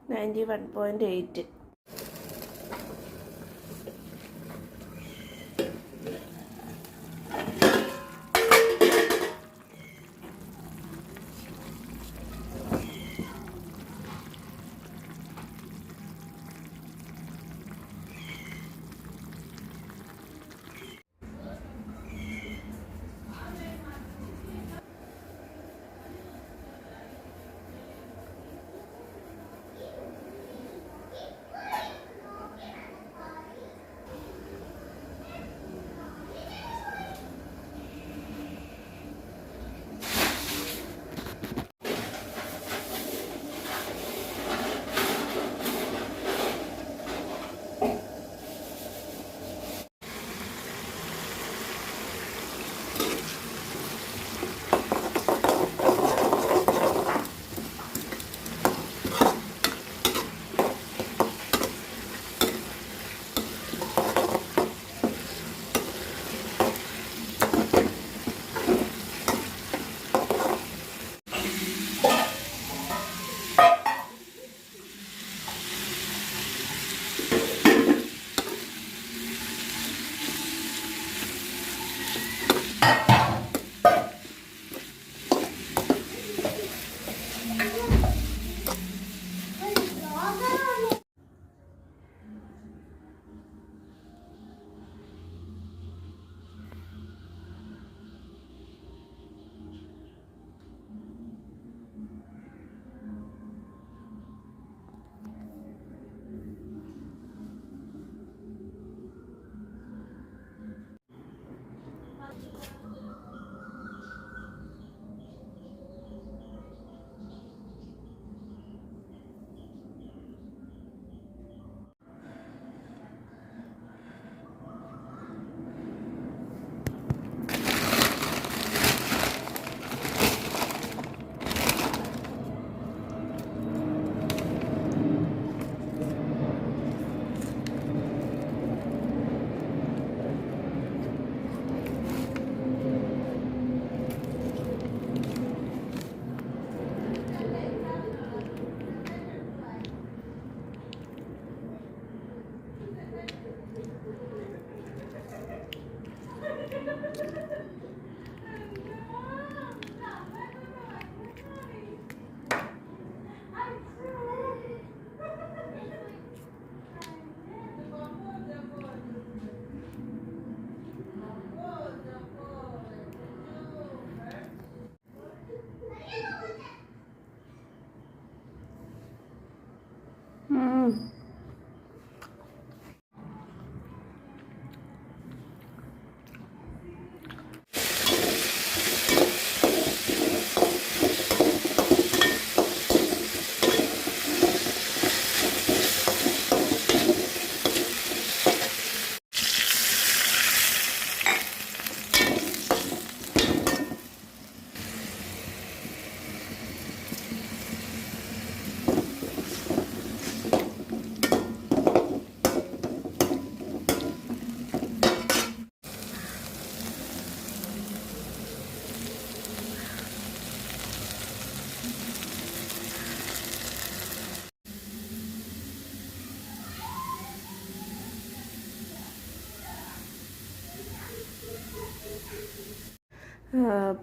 91.8.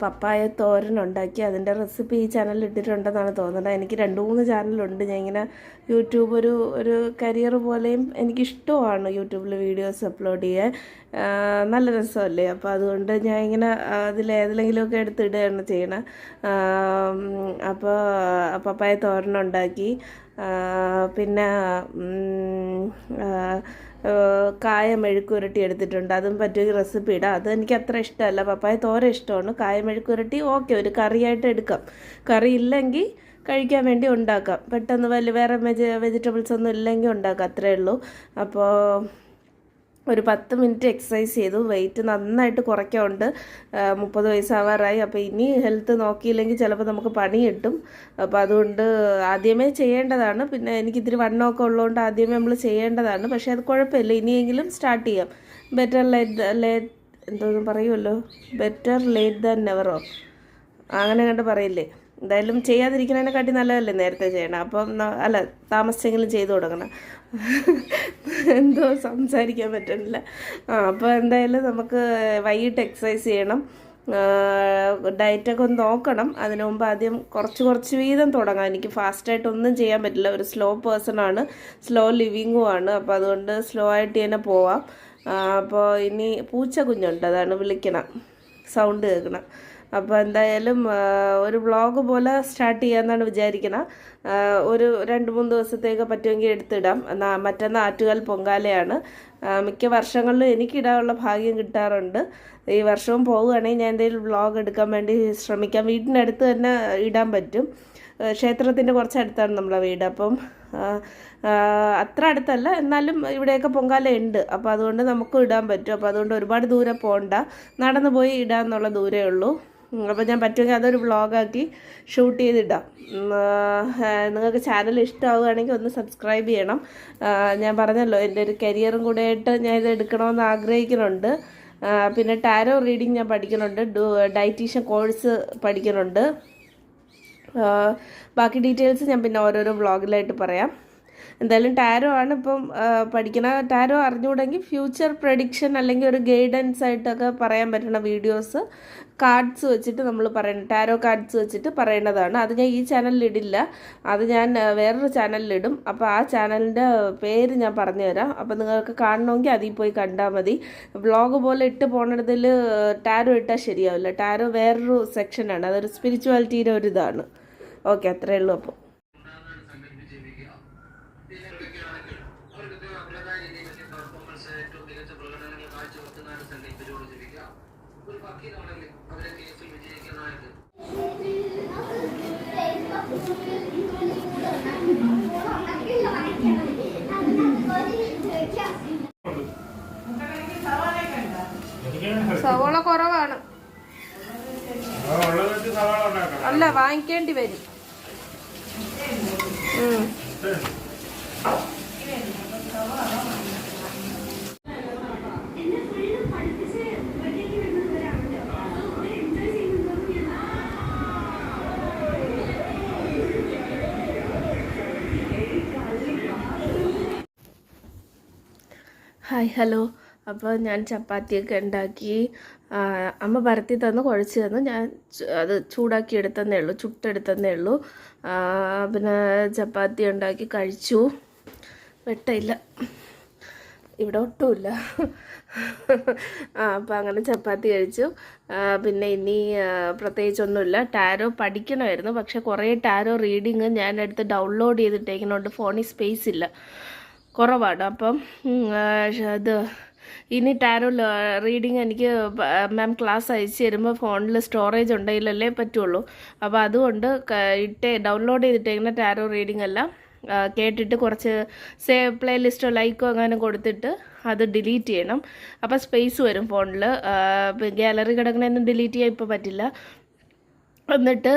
പപ്പായ തോരനുണ്ടാക്കി അതിൻ്റെ റെസിപ്പി ഈ ചാനലിൽ ഇട്ടിട്ടുണ്ടെന്നാണ് തോന്നുന്നത്. എനിക്ക് 2-3 ചാനലുണ്ട്. ഞാൻ ഇങ്ങനെ യൂട്യൂബ് ഒരു കരിയർ പോലെയും എനിക്കിഷ്ടമാണ് യൂട്യൂബിൽ വീഡിയോസ് അപ്ലോഡ് ചെയ്യാൻ. നല്ല രസമല്ലേ? അപ്പോൾ അതുകൊണ്ട് ഞാൻ ഇങ്ങനെ അതിലേതിലെങ്കിലുമൊക്കെ എടുത്തിടുകയാണ് ചെയ്യണം. അപ്പോൾ പപ്പായ തോരനുണ്ടാക്കി. പിന്നെ കായ മെഴുക്കുരട്ടി എടുത്തിട്ടുണ്ട്. അതും പറ്റിയ റെസിപ്പി ഇടാം. അത് എനിക്ക് അത്ര ഇഷ്ടമല്ല. പപ്പായ തോരൻ ഇഷ്ടമാണ്. കായ മെഴുക്കുരട്ടി ഓക്കെ, ഒരു കറിയായിട്ട് എടുക്കാം. കറി ഇല്ലെങ്കിൽ കഴിക്കാൻ വേണ്ടി ഉണ്ടാക്കാം. പെട്ടെന്ന് വേറെ വെജിറ്റബിൾസ് ഒന്നും ഇല്ലെങ്കിൽ ഉണ്ടാക്കാം. അത്രേ ഉള്ളൂ. അപ്പോൾ ഒരു 10 മിനിറ്റ് എക്സസൈസ് ചെയ്തു. വെയിറ്റ് നന്നായിട്ട് കുറയ്ക്കാറുണ്ട്. 30 വയസ്സാവാറായി. അപ്പോൾ ഇനി ഹെൽത്ത് നോക്കിയില്ലെങ്കിൽ ചിലപ്പോൾ നമുക്ക് പണി കിട്ടും. അപ്പോൾ അതുകൊണ്ട് ആദ്യമേ ചെയ്യേണ്ടതാണ്. പിന്നെ എനിക്കിത്തിരി വണ്ണമൊക്കെ ഉള്ളതുകൊണ്ട് ആദ്യമേ നമ്മൾ ചെയ്യേണ്ടതാണ്. പക്ഷേ അത് കുഴപ്പമില്ല, ഇനിയെങ്കിലും സ്റ്റാർട്ട് ചെയ്യാം. ബെറ്റർ എന്തോന്നും പറയുമല്ലോ, ബെറ്റർ ലേറ്റ് ദാൻ നെവറോ അങ്ങനെ കണ്ട് പറയില്ലേ. എന്തായാലും ചെയ്യാതിരിക്കുന്നതിനെക്കാട്ടി നല്ലതല്ലേ നേരത്തെ ചെയ്യണം. അപ്പം അല്ല, താമസിച്ചെങ്കിലും ചെയ്തു തുടങ്ങണം. എന്തോ സംസാരിക്കാൻ പറ്റുന്നില്ല. അപ്പോൾ എന്തായാലും നമുക്ക് വൈകിട്ട് എക്സസൈസ് ചെയ്യണം, ഡയറ്റൊക്കെ ഒന്ന് നോക്കണം. അതിനു മുമ്പ് ആദ്യം കുറച്ച് വീതം തുടങ്ങാം. എനിക്ക് ഫാസ്റ്റായിട്ടൊന്നും ചെയ്യാൻ പറ്റില്ല, ഒരു സ്ലോ പേഴ്സണാണ്, സ്ലോ ലിവിങ്ങും ആണ്. അപ്പോൾ അതുകൊണ്ട് സ്ലോ ആയിട്ട് തന്നെ പോവാം. അപ്പോൾ ഇനി പൂച്ച കുഞ്ഞുണ്ട്, അതാണ് വിളിക്കണം, സൗണ്ട് കേൾക്കണം. അപ്പോൾ എന്തായാലും ഒരു വ്ളോഗ് പോലെ സ്റ്റാർട്ട് ചെയ്യാമെന്നാണ് വിചാരിക്കുന്നത്. ഒരു 2-3 ദിവസത്തേക്ക് പറ്റുമെങ്കിൽ എടുത്തിടാം. മറ്റന്നാൾ ആറ്റുകാൽ പൊങ്കാലയാണ്. മിക്ക വർഷങ്ങളിലും എനിക്കിടാനുള്ള ഭാഗ്യം കിട്ടാറുണ്ട്. ഈ വർഷവും പോവുകയാണെങ്കിൽ ഞാൻ എന്തെങ്കിലും വ്ളോഗ് എടുക്കാൻ വേണ്ടി ശ്രമിക്കാം. വീടിനടുത്ത് തന്നെ ഇടാൻ പറ്റും. ക്ഷേത്രത്തിൻ്റെ കുറച്ചടുത്താണ് നമ്മളെ വീട്. അപ്പം അത്ര അടുത്തല്ല, എന്നാലും ഇവിടെയൊക്കെ പൊങ്കാല ഉണ്ട്. അപ്പോൾ അതുകൊണ്ട് നമുക്കും ഇടാൻ പറ്റും. അപ്പോൾ അതുകൊണ്ട് ഒരുപാട് ദൂരം പോകണ്ട, നടന്നു പോയി ഇടാമെന്നുള്ള ദൂരമേ ഉള്ളൂ. അപ്പോൾ ഞാൻ പറ്റുമെങ്കിൽ അതൊരു വ്ളോഗാക്കി ഷൂട്ട് ചെയ്തിടാം. നിങ്ങൾക്ക് ചാനൽ ഇഷ്ടമാവുകയാണെങ്കിൽ ഒന്ന് സബ്സ്ക്രൈബ് ചെയ്യണം. ഞാൻ പറഞ്ഞല്ലോ, എൻ്റെ ഒരു കരിയറും കൂടെ ആയിട്ട് ഞാൻ ഇത് എടുക്കണമെന്ന് ആഗ്രഹിക്കുന്നുണ്ട്. പിന്നെ ടാരോ റീഡിങ് ഞാൻ പഠിക്കുന്നുണ്ട്, ഡയറ്റീഷ്യൻ കോഴ്സ് പഠിക്കുന്നുണ്ട്. ബാക്കി ഡീറ്റെയിൽസ് ഞാൻ പിന്നെ ഓരോരോ വ്ളോഗിലായിട്ട് പറയാം. എന്തായാലും ടാരോ ആണ് ഇപ്പം പഠിക്കണം. ടാരോ അറിഞ്ഞുകൂടെങ്കിൽ ഫ്യൂച്ചർ പ്രഡിക്ഷൻ അല്ലെങ്കിൽ ഒരു ഗൈഡൻസ് ആയിട്ടൊക്കെ പറയാൻ പറ്റുന്ന വീഡിയോസ്, കാർഡ്സ് വെച്ചിട്ട് നമ്മൾ പറയുന്നത്, ടാരോ കാർഡ്സ് വെച്ചിട്ട് പറയുന്നതാണ്. അത് ഞാൻ ഈ ചാനലിൽ ഇടില്ല, അത് ഞാൻ വേറൊരു ചാനലിലിടും. അപ്പോൾ ആ ചാനലിൻ്റെ പേര് ഞാൻ പറഞ്ഞുതരാം. അപ്പോൾ നിങ്ങൾക്ക് കാണണമെങ്കിൽ അതിൽ പോയി കണ്ടാൽ മതി. വ്ളോഗ് പോലെ ഇട്ട് പോകണതിൽ ടാരോ ഇട്ടാൽ ശരിയാവില്ല. ടാരോ വേറൊരു സെക്ഷനാണ്, അതൊരു സ്പിരിച്വാലിറ്റിയുടെ ഒരു ഇതാണ്. ഓക്കെ, അത്രയേ ഉള്ളൂ. അപ്പോൾ സവോള കുറവാണ്, അല്ല വാങ്ങിക്കേണ്ടി വരും. Hi, hello. അപ്പോൾ ഞാൻ ചപ്പാത്തിയൊക്കെ ഉണ്ടാക്കി, അമ്മ പരത്തി തന്നു, കുഴച്ച് തന്നു. ഞാൻ അത് ചൂടാക്കി എടുത്തതേ ഉള്ളൂ, ചുട്ടെടുത്തതേ ഉള്ളൂ. പിന്നെ ചപ്പാത്തി ഉണ്ടാക്കി കഴിച്ചു. വെട്ടമില്ല ഇവിടെ, ഒട്ടുമില്ല. അപ്പോൾ അങ്ങനെ ചപ്പാത്തി കഴിച്ചു. പിന്നെ ഇനി പ്രത്യേകിച്ചൊന്നുമില്ല. ടാരോ പഠിക്കണമായിരുന്നു, പക്ഷെ കുറേ ടാരോ റീഡിങ് ഞാൻ എടുത്ത് ഡൗൺലോഡ് ചെയ്തിട്ടേക്കുന്നതുകൊണ്ട് ഫോണിൽ സ്പേസ് ഇല്ല, കുറവാണ്. അപ്പം ഇത് ഇനി ടാരോ റീഡിങ് എനിക്ക് മാം ക്ലാസ് അയച്ചു തരുമ്പോൾ ഫോണിൽ സ്റ്റോറേജ് ഉണ്ടെങ്കിലല്ലേ പറ്റുള്ളൂ. അപ്പോൾ അതുകൊണ്ട് ഡൗൺലോഡ് ചെയ്തിട്ടേക്കുന്ന ടാരോ റീഡിങ് എല്ലാം കേട്ടിട്ട് കുറച്ച് പ്ലേലിസ്റ്റോ ലൈക്കോ അങ്ങനെ കൊടുത്തിട്ട് അത് ഡിലീറ്റ് ചെയ്യണം. അപ്പോൾ സ്പേസ് വരും ഫോണിൽ. ഗാലറി കിടക്കണമെന്നും ഡിലീറ്റ് ചെയ്യാൻ ഇപ്പോൾ പറ്റില്ല. എന്നിട്ട്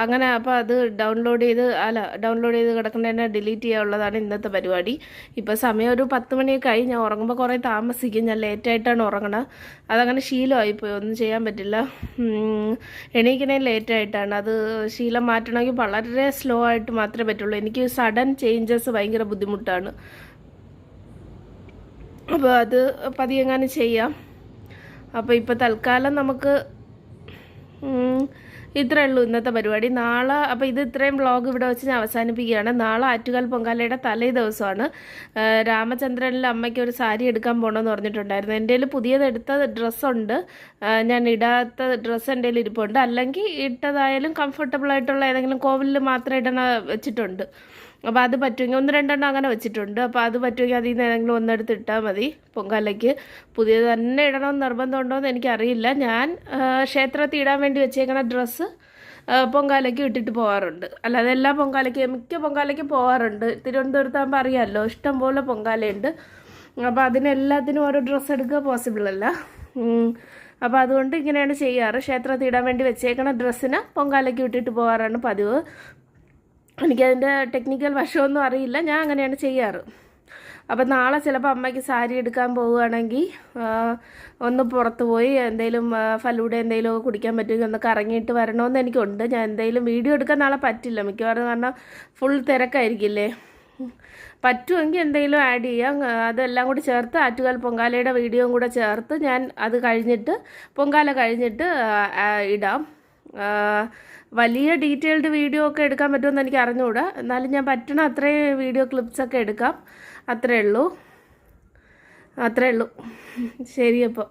അങ്ങനെ അപ്പോൾ അത് ഡൗൺലോഡ് ചെയ്ത് കിടക്കുന്നതിനെ ഡിലീറ്റ് ചെയ്യാനുള്ളതാണ് ഇന്നത്തെ പരിപാടി. ഇപ്പോൾ സമയം ഒരു 10 മണിയൊക്കെ ആയി. ഞാൻ ഉറങ്ങുമ്പോൾ കുറേ താമസിക്കും, ഞാൻ ലേറ്റായിട്ടാണ് ഉറങ്ങണത്. അതങ്ങനെ ശീലമായിപ്പോയി, ഒന്നും ചെയ്യാൻ പറ്റില്ല. എണീക്കണേ ലേറ്റായിട്ടാണ്. അത് ശീലം മാറ്റണമെങ്കിൽ വളരെ സ്ലോ ആയിട്ട് മാത്രമേ പറ്റുള്ളൂ. എനിക്ക് സഡൻ ചേഞ്ചസ് ഭയങ്കര ബുദ്ധിമുട്ടാണ്. അപ്പോൾ അത് പതിയെങ്ങാനും ചെയ്യാം. അപ്പോൾ ഇപ്പോൾ തൽക്കാലം നമുക്ക് ഇത്രയേ ഉള്ളൂ ഇന്നത്തെ പരിപാടി. നാളെ അപ്പോൾ ഇത് ഇത്രയും വ്ളോഗ് ഇവിടെ വെച്ച് ഞാൻ അവസാനിപ്പിക്കുകയാണ്. നാളെ ആറ്റുകാൽ പൊങ്കാലയുടെ തലേ ദിവസമാണ്. രാമചന്ദ്രനിലെ അമ്മയ്ക്ക് ഒരു സാരി എടുക്കാൻ പോകണമെന്ന് പറഞ്ഞിട്ടുണ്ടായിരുന്നു. എൻ്റെ കയ്യിൽ പുതിയതെടുത്ത ഡ്രസ്സുണ്ട്, ഞാൻ ഇടാത്ത ഡ്രസ്സ് എൻ്റെ കയ്യിൽ ഇരിപ്പുണ്ട്. അല്ലെങ്കിൽ ഇട്ടതായാലും കംഫർട്ടബിൾ ആയിട്ടുള്ള ഏതെങ്കിലും കോവിലിൽ മാത്രം ഇടണ വെച്ചിട്ടുണ്ട്. അപ്പോൾ അത് പറ്റുമെങ്കിൽ 1-2 എണ്ണം അങ്ങനെ വെച്ചിട്ടുണ്ട്. അപ്പോൾ അത് പറ്റുമെങ്കിൽ അതിൽ നിന്ന് ഏതെങ്കിലും ഒന്നെടുത്ത് ഇട്ടാൽ മതി പൊങ്കാലയ്ക്ക്. പുതിയത് തന്നെ ഇടണമെന്ന് നിർബന്ധമുണ്ടോ എന്ന് എനിക്കറിയില്ല. ഞാൻ ക്ഷേത്രത്തിൽ ഇടാൻ വേണ്ടി വെച്ചേക്കുന്ന ഡ്രസ്സ് പൊങ്കാലയ്ക്ക് ഇട്ടിട്ട് പോകാറുണ്ട്. അല്ലാതെ എല്ലാ മിക്ക പൊങ്കാലയ്ക്കും പോകാറുണ്ട്. തിരുവനന്തപുരത്താകുമ്പോൾ അറിയാമല്ലോ, ഇഷ്ടംപോലെ പൊങ്കാലയുണ്ട്. അപ്പോൾ അതിനെല്ലാത്തിനും ഓരോ ഡ്രസ്സ് എടുക്കുക പോസിബിൾ അല്ല. അപ്പോൾ അതുകൊണ്ട് ഇങ്ങനെയാണ് ചെയ്യാറ്. ക്ഷേത്രത്തിൽ ഇടാൻ വേണ്ടി വെച്ചേക്കുന്ന ഡ്രസ്സിന് പൊങ്കാലയ്ക്ക് ഇട്ടിട്ട് പോകാറാണ് പതിവ്. എനിക്കതിൻ്റെ ടെക്നിക്കൽ വശമൊന്നും അറിയില്ല, ഞാൻ അങ്ങനെയാണ് ചെയ്യാറ്. അപ്പം നാളെ ചിലപ്പോൾ അമ്മയ്ക്ക് സാരി എടുക്കാൻ പോവുകയാണെങ്കിൽ ഒന്ന് പുറത്ത് പോയി എന്തെങ്കിലും ഫലൂഡ എന്തെങ്കിലും കുടിക്കാൻ പറ്റുമെങ്കിൽ ഒന്ന് കറങ്ങിയിട്ട് വരണമെന്ന് എനിക്കുണ്ട്. ഞാൻ എന്തെങ്കിലും വീഡിയോ എടുക്കാൻ നാളെ പറ്റില്ല മിക്കവാറും, കാരണം ഫുൾ തിരക്കായിരിക്കില്ലേ. പറ്റുമെങ്കിൽ എന്തെങ്കിലും ആഡ് ചെയ്യാം. അതെല്ലാം കൂടി ചേർത്ത് ആറ്റുകാൽ പൊങ്കാലയുടെ വീഡിയോയും കൂടെ ചേർത്ത് ഞാൻ അത് കഴിഞ്ഞിട്ട് പൊങ്കാല കഴിഞ്ഞിട്ട് ഇടാം. വലിയ ഡീറ്റെയിൽഡ് വീഡിയോ ഒക്കെ എടുക്കാൻ പറ്റുമെന്ന് എനിക്ക് അറിഞ്ഞുകൂടാ, എന്നാലും ഞാൻ പറ്റണ അത്രയും വീഡിയോ ക്ലിപ്സൊക്കെ എടുക്കാം. അത്രേ ഉള്ളൂ. ശരി അപ്പോൾ.